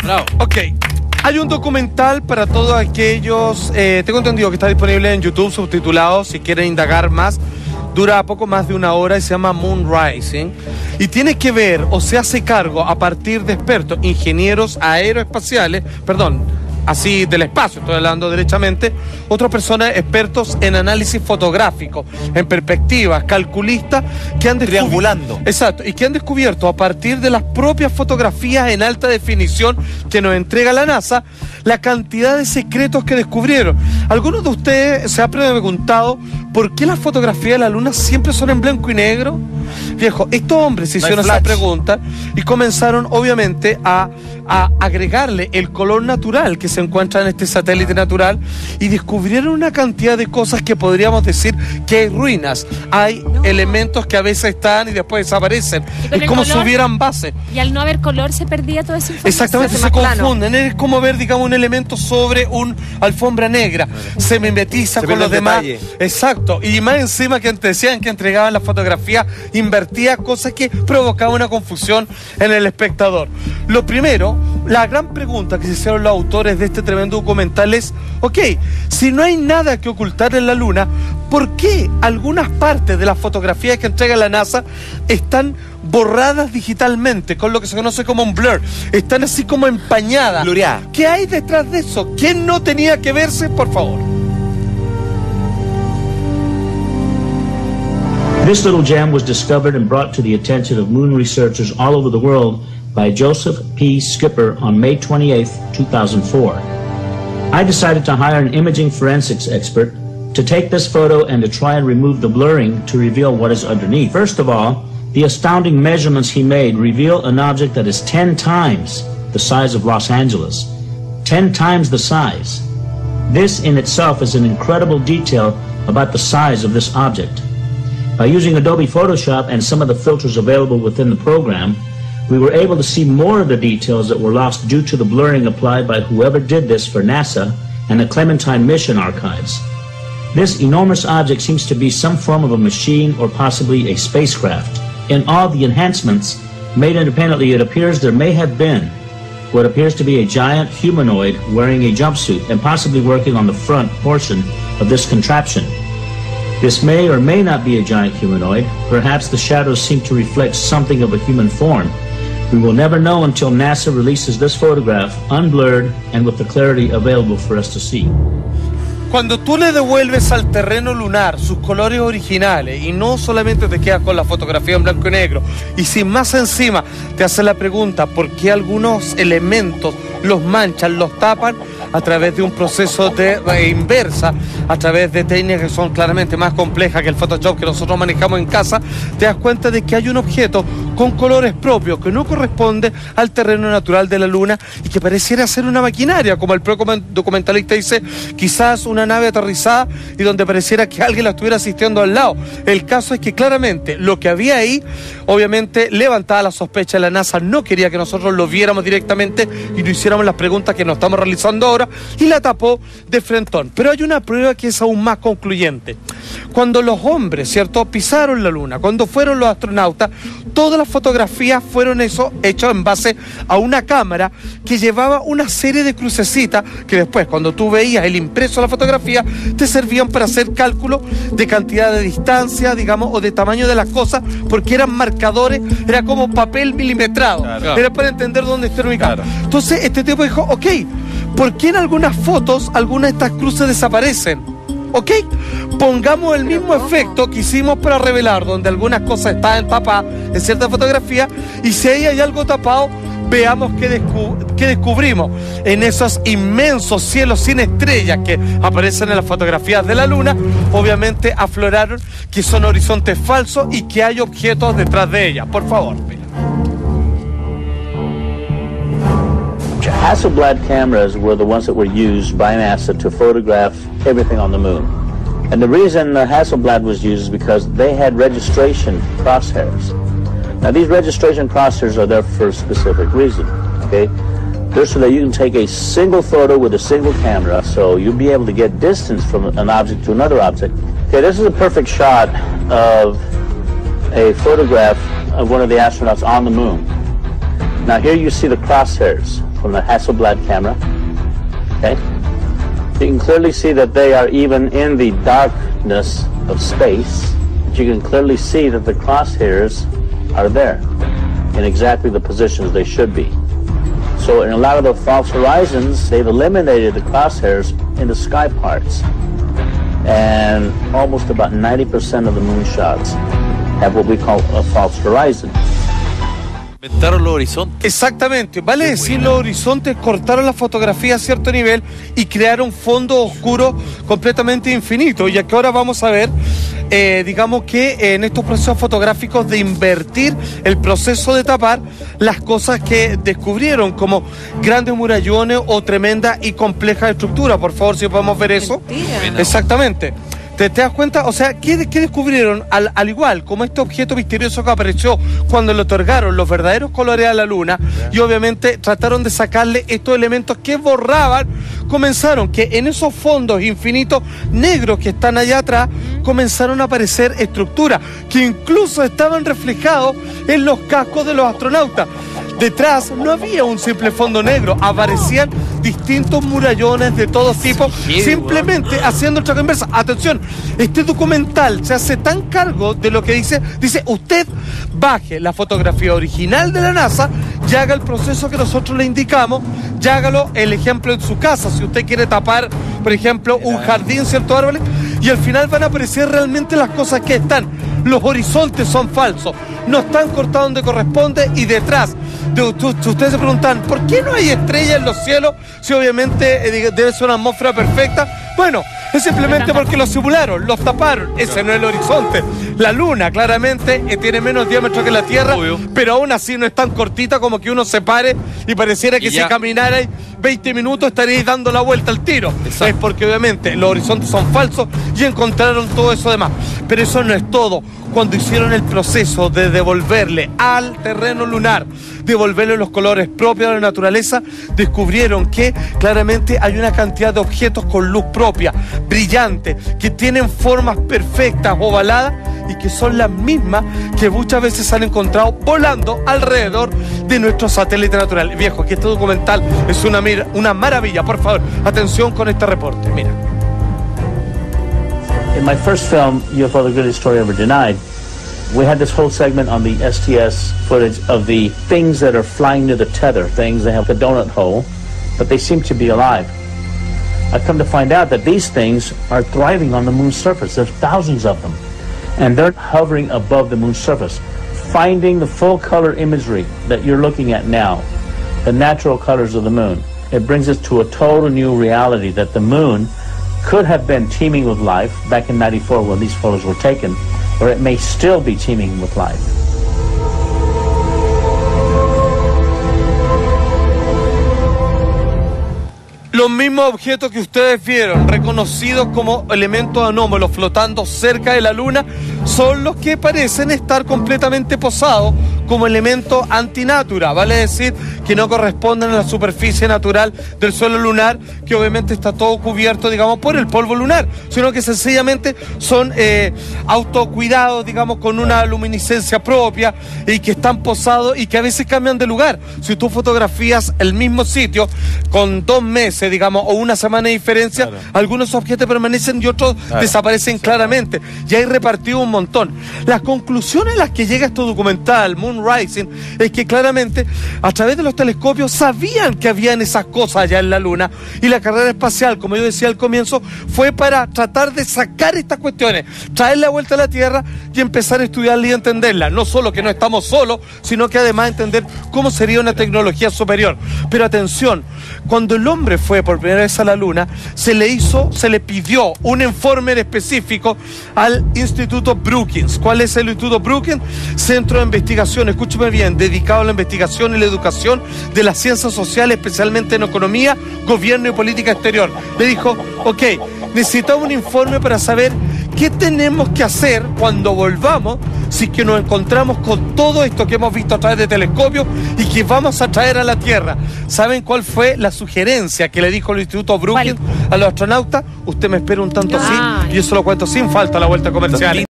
Bravo. Ok. Hay un documental para todos aquellos, tengo entendido que está disponible en YouTube, subtitulado, si quieren indagar más. Dura poco más de 1 hora y se llama Moon Rising. Y tiene que ver, o se hace cargo a partir de expertos, ingenieros aeroespaciales, así del espacio, estoy hablando derechamente, otras personas expertos en análisis fotográfico, en perspectivas, calculistas, que han triangulando. Exacto, y que han descubierto a partir de las propias fotografías en alta definición que nos entrega la NASA, la cantidad de secretos que descubrieron. ¿Algunos de ustedes se han preguntado por qué las fotografías de la Luna siempre son en blanco y negro? Viejo, estos hombres se hicieron esa pregunta y comenzaron obviamente a agregarle el color natural que se encuentra en este satélite natural y descubrieron una cantidad de cosas que podríamos decir que hay ruinas, hay elementos que a veces están y después desaparecen, es como si hubieran base. Y al no haber color se perdía toda esa información. Exactamente, se confunden, es como ver, digamos, un elemento sobre una alfombra negra, se mimetiza con los demás. Exacto, y más encima que decían que entregaban la fotografía invertida, cosas que provocaban una confusión en el espectador. Lo primero, la gran pregunta que se hicieron los autores de este tremendo documental es, ok, si no hay nada que ocultar en la Luna, ¿por qué algunas partes de las fotografías que entrega la NASA están borradas digitalmente, con lo que se conoce como un blur? Están así como empañadas. Blureadas. ¿Qué hay detrás de eso? ¿Qué no tenía que verse, por favor? This little gem was discovered and brought to the attention of moon researchers all over the world by Joseph P. Skipper on May 28, 2004. I decided to hire an imaging forensics expert to take this photo and to try and remove the blurring to reveal what is underneath. First of all, the astounding measurements he made reveal an object that is 10 times the size of Los Angeles. 10 times the size. This in itself is an incredible detail about the size of this object. By using Adobe Photoshop and some of the filters available within the program, we were able to see more of the details that were lost due to the blurring applied by whoever did this for NASA and the Clementine mission archives. This enormous object seems to be some form of a machine or possibly a spacecraft. In all the enhancements made independently, it appears there may have been what appears to be a giant humanoid wearing a jumpsuit and possibly working on the front portion of this contraption. This may or may not be a giant humanoid. Perhaps the shadows seem to reflect something of a human form. We will never know until NASA releases this photograph unblurred and with the clarity available for us to see. Cuando tú le devuelves al terreno lunar sus colores originales y no solamente te quedas con la fotografía en blanco y negro, y sin más encima te haces la pregunta por qué algunos elementos los manchan, los tapan a través de un proceso de inversa, a través de técnicas que son claramente más complejas que el Photoshop que nosotros manejamos en casa, te das cuenta de que hay un objeto con colores propios que no corresponde al terreno natural de la Luna y que pareciera ser una maquinaria, como el propio documentalista dice, quizás una nave aterrizada y donde pareciera que alguien la estuviera asistiendo al lado. El caso es que claramente lo que había ahí, obviamente levantaba la sospecha de la NASA, no quería que nosotros lo viéramos directamente y no hiciéramos las preguntas que nos estamos realizando ahora, y la tapó de frentón. Pero hay una prueba que es aún más concluyente. Cuando los hombres, ¿cierto?, pisaron la Luna, cuando fueron los astronautas, todas las fotografías fueron hechas en base a una cámara que llevaba una serie de crucecitas que después, cuando tú veías el impreso de la fotografía, te servían para hacer cálculos de cantidad de distancia, digamos, o de tamaño de las cosas, porque eran marcadores, era como papel milimetrado, claro. Era para entender dónde está ubicado. Claro. Entonces este tipo dijo, ok, ¿por qué en algunas fotos algunas de estas cruces desaparecen? Ok, pongamos el mismo efecto que hicimos para revelar donde algunas cosas estaban tapadas en cierta fotografía, y si ahí hay algo tapado, veamos qué descubrimos. En esos inmensos cielos sin estrellas que aparecen en las fotografías de la Luna, obviamente afloraron que son horizontes falsos y que hay objetos detrás de ellas. Por favor, mira. Hasselblad cameras were the ones that were used by NASA to photograph everything on the moon. And the reason Hasselblad was used is because they had registration crosshairs. Now these registration crosshairs are there for a specific reason, okay? They're so that you can take a single photo with a single camera, so you'll be able to get distance from an object to another object. Okay, this is a perfect shot of a photograph of one of the astronauts on the moon. Now here you see the crosshairs. from the Hasselblad camera. Okay? You can clearly see that they are even in the darkness of space. But you can clearly see that the crosshairs are there in exactly the positions they should be. So in a lot of the false horizons, they've eliminated the crosshairs in the sky parts. And almost about 90% of the moonshots have what we call a false horizon. Inventaron los horizontes. Exactamente, vale decir, los horizontes cortaron la fotografía a cierto nivel y crearon fondos oscuros completamente infinitos, ya que ahora vamos a ver, digamos que en estos procesos fotográficos de invertir el proceso de tapar las cosas que descubrieron, como grandes murallones o tremenda y compleja estructura. Por favor, si podemos ver eso. Mentira. Exactamente. ¿Te das cuenta? O sea, ¿qué descubrieron? Al igual, como este objeto misterioso que apareció cuando le otorgaron los verdaderos colores a la luna, y obviamente trataron de sacarle estos elementos que borraban, comenzaron que en esos fondos infinitos negros que están allá atrás, comenzaron a aparecer estructuras que incluso estaban reflejados en los cascos de los astronautas. Detrás no había un simple fondo negro, aparecían distintos murallones de todo tipo, simplemente haciendo el trabajo inversa. Atención, este documental se hace tan cargo de lo que dice, usted baje la fotografía original de la NASA y haga el proceso que nosotros le indicamos, y hágalo el ejemplo en su casa, si usted quiere tapar, por ejemplo, un jardín, ciertos árboles, y al final van a aparecer realmente las cosas que están. Los horizontes son falsos, no están cortados donde corresponde, y detrás ustedes se preguntan, ¿por qué no hay estrellas en los cielos si obviamente debe ser una atmósfera perfecta? Bueno, es simplemente porque los simularon, los taparon. Ese no es el horizonte. La luna claramente tiene menos diámetro que la Tierra, pero aún así no es tan cortita como que uno se pare y pareciera que si caminarais 20 minutos estaríais dando la vuelta al tiro. Exacto. Es porque obviamente los horizontes son falsos y encontraron todo eso demás. Pero eso no es todo. Cuando hicieron el proceso de devolverle al terreno lunar, devolverle los colores propios de la naturaleza, descubrieron que claramente hay una cantidad de objetos con luz propia, brillantes, que tienen formas perfectas, ovaladas, y que son las mismas que muchas veces se han encontrado volando alrededor de nuestro satélite natural. Viejo, que este documental es una maravilla. Por favor, atención con este reporte. Mira. In my first film, UFO: The Greatest Story Ever Denied, we had this whole segment on the STS footage of the things that are flying near the tether, things that have the donut hole, but they seem to be alive. I've come to find out that these things are thriving on the moon's surface. There's thousands of them. And they're hovering above the moon's surface, finding the full color imagery that you're looking at now, the natural colors of the moon. It brings us to a total new reality that the moon could have been teeming with life back in '94 when these photos were taken, or it may still be teeming with life. Los mismos objetos que ustedes vieron, reconocidos como elementos anómalos flotando cerca de la Luna, son los que parecen estar completamente posados como elementos antinatura, vale decir que no corresponden a la superficie natural del suelo lunar, que obviamente está todo cubierto, digamos, por el polvo lunar, sino que sencillamente son autocuidados, digamos, con una luminiscencia propia, y que están posados y que a veces cambian de lugar. Si tú fotografías el mismo sitio con 2 meses, digamos, o una semana de diferencia, algunos objetos permanecen y otros desaparecen claramente, y hay repartido un montón. Las conclusiones a las que llega este documental, Moon Rising, es que claramente a través de los telescopios sabían que habían esas cosas allá en la Luna, y la carrera espacial, como yo decía al comienzo, fue para tratar de sacar estas cuestiones, traer la vuelta a la Tierra y empezar a estudiarla y entenderla. No solo que no estamos solos, sino que además entender cómo sería una tecnología superior. Pero atención, cuando el hombre fue por primera vez a la Luna, se le pidió un informe específico al Instituto Brookings. ¿Cuál es el Instituto Brookings? Centro de investigación, escúcheme bien, dedicado a la investigación y la educación de las ciencias sociales, especialmente en economía, gobierno y política exterior. Le dijo, ok, necesitamos un informe para saber qué tenemos que hacer cuando volvamos, si que nos encontramos con todo esto que hemos visto a través de telescopios y que vamos a traer a la Tierra. ¿Saben cuál fue la sugerencia que le dijo el Instituto Brookings a los astronautas? Usted me espera un tanto así, y eso lo cuento sin falta a la vuelta comercial.